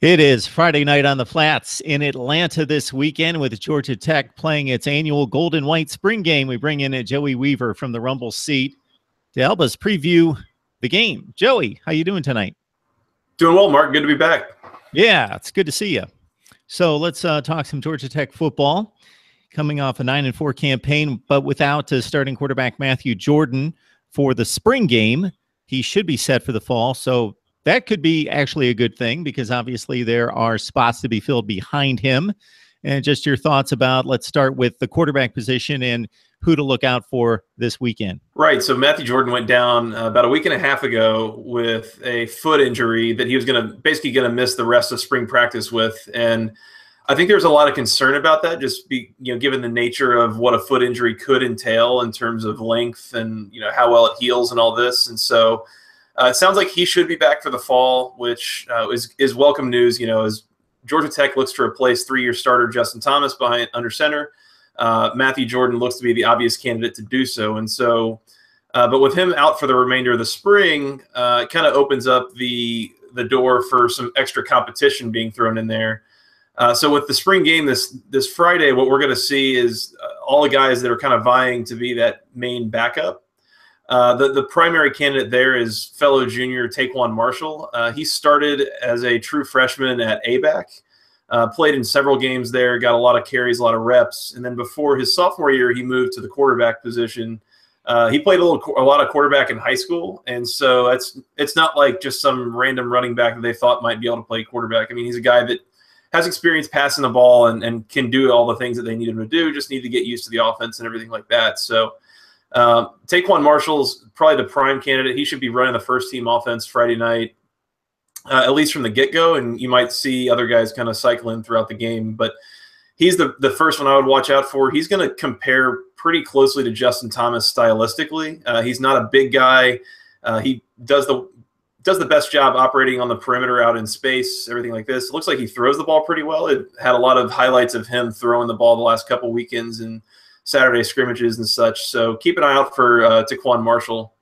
It is Friday night on the Flats in Atlanta this weekend with Georgia Tech playing its annual Gold and White spring game. We bring in Joey Weaver from the Rumble seat to help us preview the game. Joey, how you doing tonight? Doing well, Mark. Good to be back. Yeah, it's good to see you. So let's talk some Georgia Tech football. Coming off a 9-4 campaign, but without starting quarterback Matthew Jordan for the spring game. He should be set for the fall, so that could be actually a good thing because obviously there are spots to be filled behind him. And just your thoughts about, let's start with the quarterback position and who to look out for this weekend. Right. So Matthew Jordan went down about a week and a half ago with a foot injury that he was basically going to miss the rest of spring practice with. And I think there's a lot of concern about that, just given the nature of what a foot injury could entail in terms of length and, how well it heals and all this. And so it sounds like he should be back for the fall, which is welcome news, as Georgia Tech looks to replace three-year starter Justin Thomas under center. Matthew Jordan looks to be the obvious candidate to do so. And so, but with him out for the remainder of the spring, it kind of opens up the door for some extra competition being thrown in there. So with the spring game this Friday, what we're going to see is all the guys that are kind of vying to be that main backup. The primary candidate there is fellow junior Taquan Marshall. He started as a true freshman at A-back, played in several games there, got a lot of carries, a lot of reps. And then before his sophomore year, he moved to the quarterback position. He played a lot of quarterback in high school. And so it's not like just some random running back that they thought might be able to play quarterback. I mean, he's a guy that has experience passing the ball and can do all the things that they need him to do, just need to get used to the offense and everything like that. So Taquan Marshall's probably the prime candidate. He should be running the first team offense Friday night, at least from the get-go, and you might see other guys kind of cycle in throughout the game. But he's the first one I would watch out for. He's going to compare pretty closely to Justin Thomas stylistically. He's not a big guy. He does the best job operating on the perimeter out in space, everything like this. It looks like he throws the ball pretty well. It had a lot of highlights of him throwing the ball the last couple weekends and Saturday scrimmages and such. So keep an eye out for Taquan Marshall.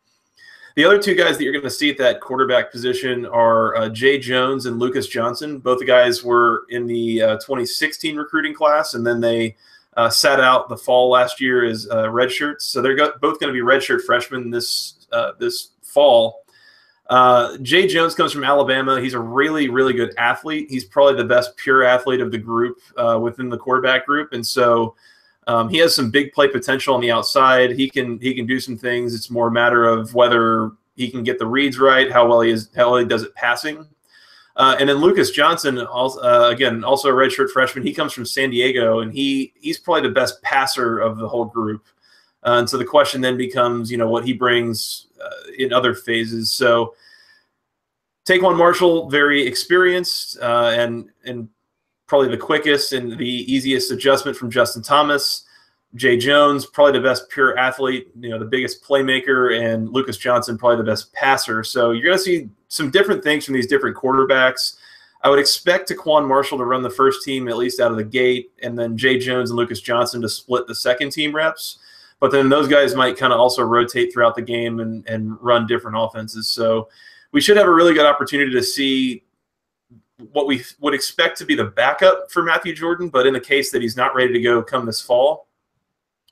The other two guys that you're going to see at that quarterback position are Jay Jones and Lucas Johnson. Both the guys were in the 2016 recruiting class, and then they sat out the fall last year as redshirts. So they're both going to be redshirt freshmen this fall. Jay Jones comes from Alabama. He's a really, really good athlete. He's probably the best pure athlete of the group within the quarterback group. And so he has some big play potential on the outside. He can do some things. It's more a matter of whether he can get the reads right, how well he does it passing. And then Lucas Johnson, also a redshirt freshman. He comes from San Diego, and he's probably the best passer of the whole group. And so the question then becomes, what he brings in other phases. So Taquan Marshall, very experienced and probably the quickest and the easiest adjustment from Justin Thomas. Jay Jones, probably the best pure athlete, the biggest playmaker, and Lucas Johnson, probably the best passer. So you're going to see some different things from these different quarterbacks. I would expect Taquan Marshall to run the first team at least out of the gate, and then Jay Jones and Lucas Johnson to split the second team reps. But then those guys might kind of also rotate throughout the game and run different offenses. So we should have a really good opportunity to see what we would expect to be the backup for Matthew Jordan, but in the case that he's not ready to go come this fall,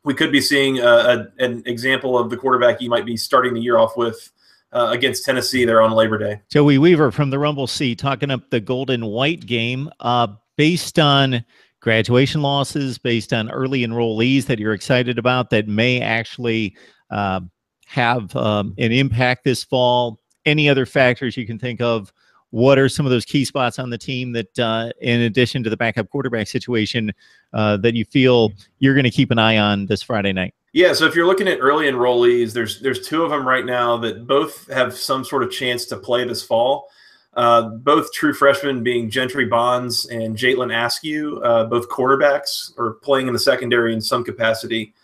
we could be seeing an example of the quarterback he might be starting the year off with against Tennessee there on Labor Day. Joey Weaver from the Rumble seat talking up the Gold and White game based on graduation losses, based on early enrollees that you're excited about that may actually have an impact this fall. Any other factors you can think of? What are some of those key spots on the team that, in addition to the backup quarterback situation, that you feel you're going to keep an eye on this Friday night? Yeah, so if you're looking at early enrollees, there's two of them right now that both have some sort of chance to play this fall. Both true freshmen being Gentry Bonds and Jalen Askew, both quarterbacks, are playing in the secondary in some capacity.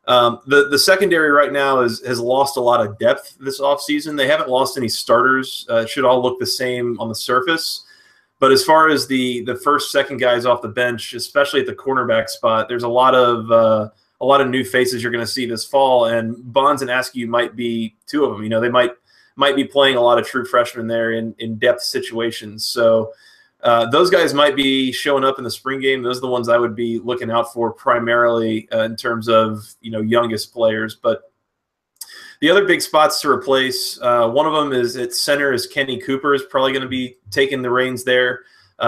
The secondary right now has lost a lot of depth this offseason. They haven't lost any starters. It should all look the same on the surface. But as far as the first, second guys off the bench, especially at the cornerback spot, there's a lot of new faces you're going to see this fall. And Bonds and Askew might be two of them. They might be playing a lot of true freshmen there in depth situations. So Those guys might be showing up in the spring game. Those are the ones I would be looking out for primarily in terms of youngest players. But the other big spots to replace, one of them is at center is Kenny Cooper is probably going to be taking the reins there.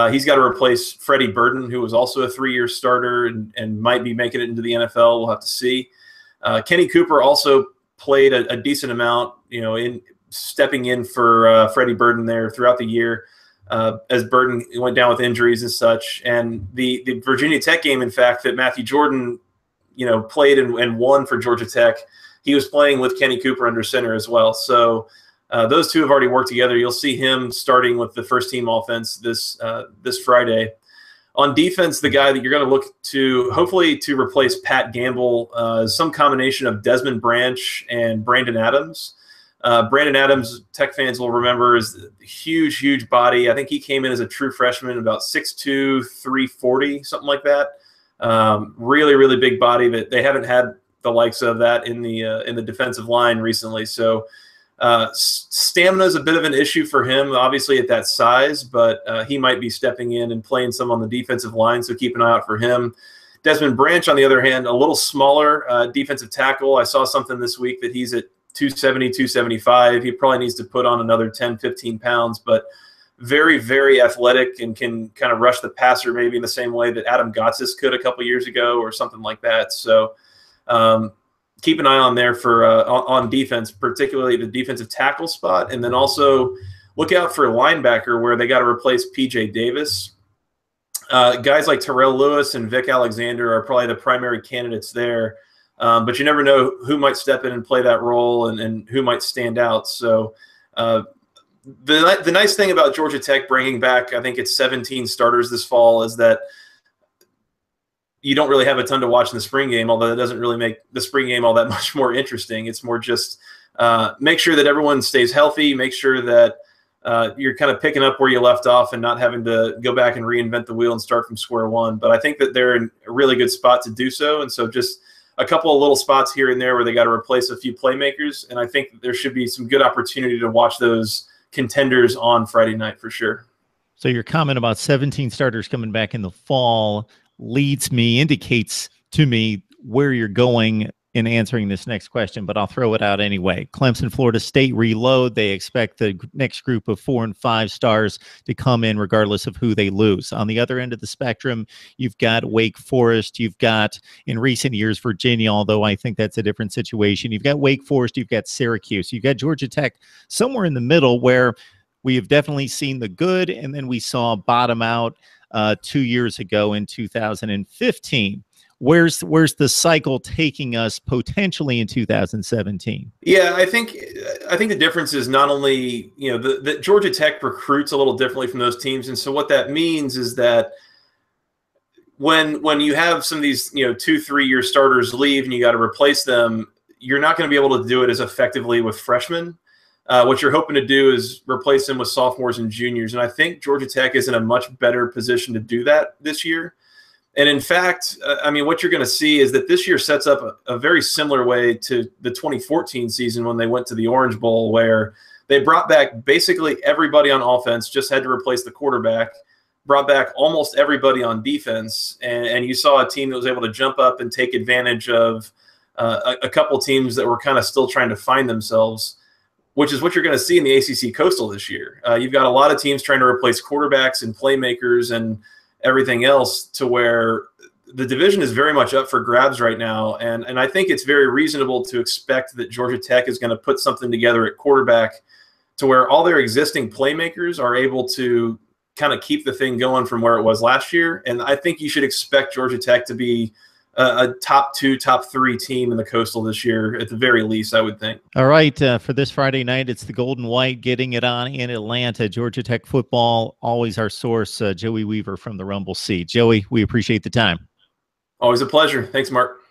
He's got to replace Freddie Burden, who was also a 3-year starter and might be making it into the NFL. We'll have to see. Kenny Cooper also played a decent amount, in stepping in for Freddie Burden there throughout the year as Burden went down with injuries and such. And the Virginia Tech game, in fact, that Matthew Jordan, played and won for Georgia Tech, he was playing with Kenny Cooper under center as well. So those two have already worked together. You'll see him starting with the first team offense this Friday. On defense, the guy that you're going to look to, hopefully to replace Pat Gamble, is some combination of Desmond Branch and Brandon Adams. Brandon Adams, Tech fans will remember, is a huge body. I think he came in as a true freshman, about 6'2", 340, something like that. Really big body that they haven't had the likes of that in the defensive line recently. So stamina is a bit of an issue for him, obviously at that size, but he might be stepping in and playing some on the defensive line, so keep an eye out for him. Desmond Branch, on the other hand, a little smaller defensive tackle. I saw something this week that he's at 270, 275. He probably needs to put on another 10, 15 pounds, but very athletic and can kind of rush the passer maybe in the same way that Adam Gotsis could a couple years ago or something like that. So keep an eye on there for on defense, particularly the defensive tackle spot. And then also look out for linebacker, where they got to replace P.J. Davis. Guys like Terrell Lewis and Vic Alexander are probably the primary candidates there. But you never know who might step in and play that role and who might stand out. So the nice thing about Georgia Tech bringing back, I think it's 17 starters this fall, is that you don't really have a ton to watch in the spring game, although it doesn't really make the spring game all that much more interesting. It's more just make sure that everyone stays healthy, make sure that you're kind of picking up where you left off and not having to go back and reinvent the wheel and start from square one. But I think that they're in a really good spot to do so. And so just a couple of little spots here and there where they got to replace a few playmakers. And I think there should be some good opportunity to watch those contenders on Friday night for sure. So your comment about 17 starters coming back in the fall indicates to me where you're going in answering this next question, but I'll throw it out anyway. Clemson, Florida State reload. They expect the next group of 4 and 5 stars to come in regardless of who they lose. On the other end of the spectrum, you've got Wake Forest. You've got, in recent years, Virginia, although I think that's a different situation. You've got Wake Forest. You've got Syracuse. You've got Georgia Tech somewhere in the middle, where we have definitely seen the good, and then we saw bottom out 2 years ago in 2015. Where's the cycle taking us potentially in 2017? Yeah, I think the difference is not only that Georgia Tech recruits a little differently from those teams, and so what that means is that when you have some of these 2-3 year starters leave and you got to replace them, you're not going to be able to do it as effectively with freshmen. What you're hoping to do is replace them with sophomores and juniors. And I think Georgia Tech is in a much better position to do that this year. And in fact, what you're going to see is that this year sets up a very similar way to the 2014 season when they went to the Orange Bowl, where they brought back basically everybody on offense, just had to replace the quarterback, brought back almost everybody on defense. And you saw a team that was able to jump up and take advantage of a couple teams that were kind of still trying to find themselves, which is what you're going to see in the ACC Coastal this year. You've got a lot of teams trying to replace quarterbacks and playmakers and everything else, to where the division is very much up for grabs right now. And I think it's very reasonable to expect that Georgia Tech is going to put something together at quarterback to where all their existing playmakers are able to kind of keep the thing going from where it was last year. And I think you should expect Georgia Tech to be a top 2, top 3 team in the Coastal this year, at the very least, I would think. All right, for this Friday night, it's the Golden White getting it on in Atlanta. Georgia Tech football, always our source. Joey Weaver from the Rumble Seat. Joey, we appreciate the time. Always a pleasure. Thanks, Mark.